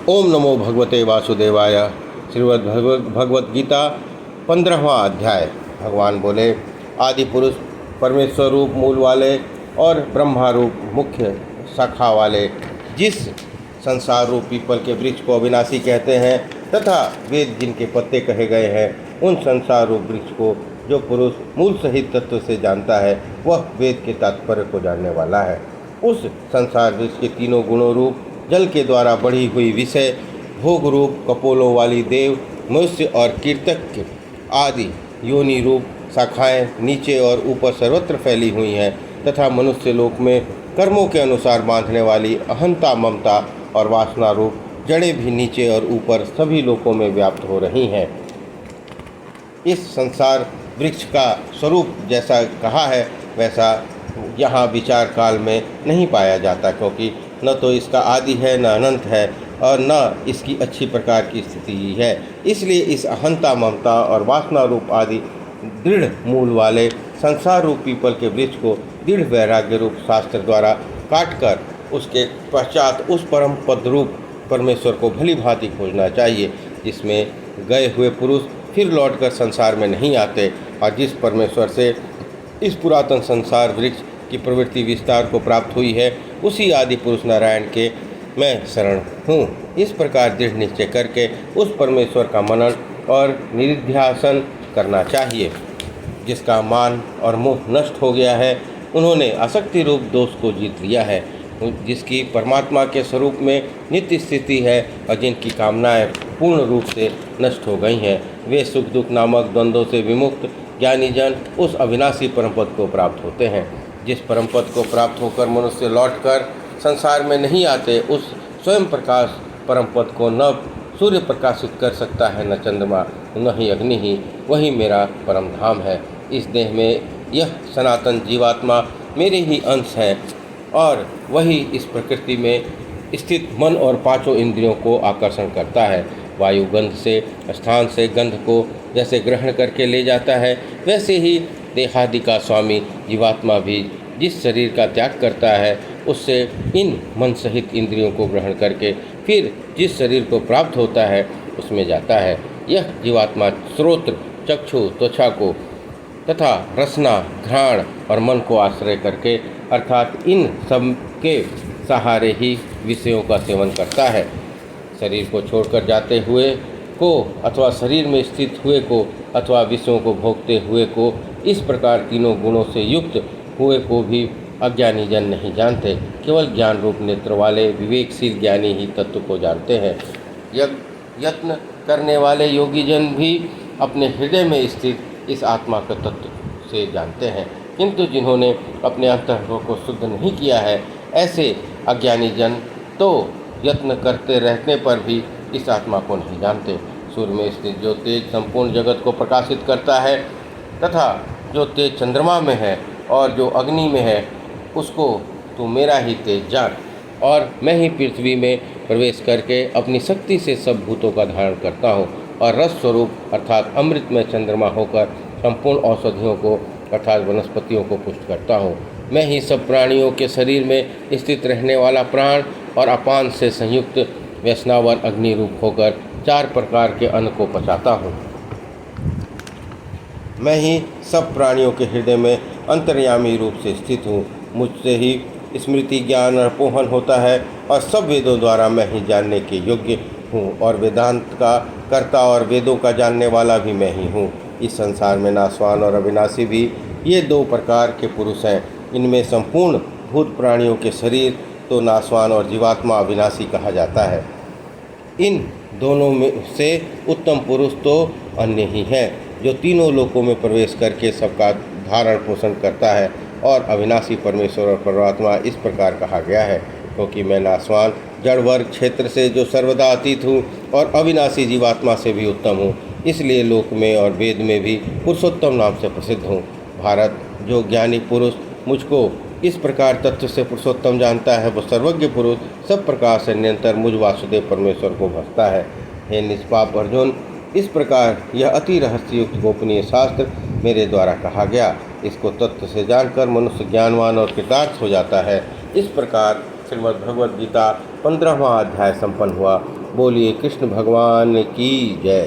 ओम नमो भगवते वासुदेवाय। श्रीमद् भगवत गीता 15वां अध्याय। भगवान बोले, आदि पुरुष परमेश्वर रूप मूल वाले और ब्रह्मा रूप मुख्य शाखा वाले जिस संसार रूप पीपल के वृक्ष को अविनाशी कहते हैं तथा वेद जिनके पत्ते कहे गए हैं, उन संसार रूप वृक्ष को जो पुरुष मूल सहित तत्व से जानता है वह वेद के तात्पर्य को जानने वाला है। उस संसार वृक्ष के तीनों गुणों रूप जल के द्वारा बढ़ी हुई विषय भोग रूप कपोलों वाली देव मनुष्य और कीर्तक आदि योनि रूप शाखाएं नीचे और ऊपर सर्वत्र फैली हुई हैं तथा मनुष्य लोक में कर्मों के अनुसार बांधने वाली अहंता ममता और वासना रूप जड़ें भी नीचे और ऊपर सभी लोकों में व्याप्त हो रही हैं। इस संसार वृक्ष का स्वरूप जैसा कहा है वैसा यहाँ विचार काल में नहीं पाया जाता, क्योंकि न तो इसका आदि है, न अनंत है और न इसकी अच्छी प्रकार की स्थिति ही है। इसलिए इस अहंता ममता और वासना रूप आदि दृढ़ मूल वाले संसार रूप पीपल के वृक्ष को दृढ़ वैराग्य रूप शास्त्र द्वारा काटकर उसके पश्चात उस परम पद रूप परमेश्वर को भली भांति खोजना चाहिए, जिसमें गए हुए पुरुष फिर लौटकर संसार में नहीं आते और जिस परमेश्वर से इस पुरातन संसार वृक्ष की प्रवृत्ति विस्तार को प्राप्त हुई है उसी आदि पुरुष नारायण के मैं शरण हूँ। इस प्रकार दृढ़ निश्चय करके उस परमेश्वर का मनन और निधिध्यासन करना चाहिए। जिसका मान और मोह नष्ट हो गया है, उन्होंने आसक्ति रूप दोष को जीत लिया है। जिसकी परमात्मा के स्वरूप में नित्य स्थिति है और जिनकी कामनाएं पूर्ण रूप से नष्ट हो गई हैं, वे सुख दुख नामक द्वंद्वों से विमुक्त ज्ञानी जन उस अविनाशी परमपद को प्राप्त होते हैं। जिस परमपद को प्राप्त होकर मनुष्य लौटकर संसार में नहीं आते, उस स्वयं प्रकाश परमपद को न सूर्य प्रकाशित कर सकता है, न चंद्रमा, न ही अग्नि ही। वही मेरा परम धाम है। इस देह में यह सनातन जीवात्मा मेरे ही अंश है और वही इस प्रकृति में स्थित मन और पांचों इंद्रियों को आकर्षण करता है। वायु गंध से स्थान से गंध को जैसे ग्रहण करके ले जाता है, वैसे ही देहादि का स्वामी जीवात्मा भी जिस शरीर का त्याग करता है उससे इन मन सहित इंद्रियों को ग्रहण करके फिर जिस शरीर को प्राप्त होता है उसमें जाता है। यह जीवात्मा श्रोत्र चक्षु त्वचा को तथा रसना घ्राण और मन को आश्रय करके अर्थात इन सब के सहारे ही विषयों का सेवन करता है। शरीर को छोड़कर जाते हुए को अथवा शरीर में स्थित हुए को अथवा विषयों को भोगते हुए को, इस प्रकार तीनों गुणों से युक्त हुए को भी अज्ञानी जन नहीं जानते। केवल ज्ञान रूप नेत्र वाले विवेकशील ज्ञानी ही तत्व को जानते हैं। यत्न करने वाले योगी जन भी अपने हृदय में स्थित इस आत्मा के तत्व से जानते हैं, किंतु जिन्होंने अपने अंतःकरण को शुद्ध नहीं किया है, ऐसे अज्ञानी जन तो यत्न करते रहने पर भी इस आत्मा को नहीं जानते। सूर्य में स्थित जो तेज संपूर्ण जगत को प्रकाशित करता है तथा जो तेज चंद्रमा में है और जो अग्नि में है, उसको तू मेरा ही तेज जान। और मैं ही पृथ्वी में प्रवेश करके अपनी शक्ति से सब भूतों का धारण करता हूँ और रस स्वरूप अर्थात अमृत में चंद्रमा होकर संपूर्ण औषधियों को अर्थात वनस्पतियों को पुष्ट करता हूँ। मैं ही सब प्राणियों के शरीर में स्थित रहने वाला प्राण और अपान से संयुक्त वैष्णवर अग्नि रूप होकर 4 प्रकार के अन्न को पचाता हूँ। मैं ही सब प्राणियों के हृदय में अंतर्यामी रूप से स्थित हूँ। मुझसे ही स्मृति ज्ञान और पोहन होता है और सब वेदों द्वारा मैं ही जानने के योग्य हूँ और वेदांत का कर्ता और वेदों का जानने वाला भी मैं ही हूँ। इस संसार में नाशवान और अविनाशी भी ये 2 प्रकार के पुरुष हैं। इनमें संपूर्ण भूत प्राणियों के शरीर तो नाशवान और जीवात्मा अविनाशी कहा जाता है। इन दोनों में से उत्तम पुरुष तो अन्य ही है, जो तीनों लोकों में प्रवेश करके सबका धारण पोषण करता है। और अविनाशी परमेश्वर और परमात्मा इस प्रकार कहा गया है, क्योंकि मैं नाशवान जड़ वर्ग क्षेत्र से जो सर्वदा अतीत हूँ और अविनाशी जीवात्मा से भी उत्तम हूँ, इसलिए लोक में और वेद में भी पुरुषोत्तम नाम से प्रसिद्ध हूँ। भारत, जो ज्ञानी पुरुष मुझको इस प्रकार तत्व से पुरुषोत्तम जानता है, वह सर्वज्ञ पुरुष सब प्रकार से निरंतर मुझ वासुदेव परमेश्वर को भजता है। हे निष्पाप अर्जुन, इस प्रकार यह अति रहस्ययुक्त गोपनीय शास्त्र मेरे द्वारा कहा गया। इसको तत्व से जानकर मनुष्य ज्ञानवान और कृतार्थ हो जाता है। इस प्रकार श्रीमद् भगवद गीता 15वां अध्याय संपन्न हुआ। बोलिए कृष्ण भगवान की जय।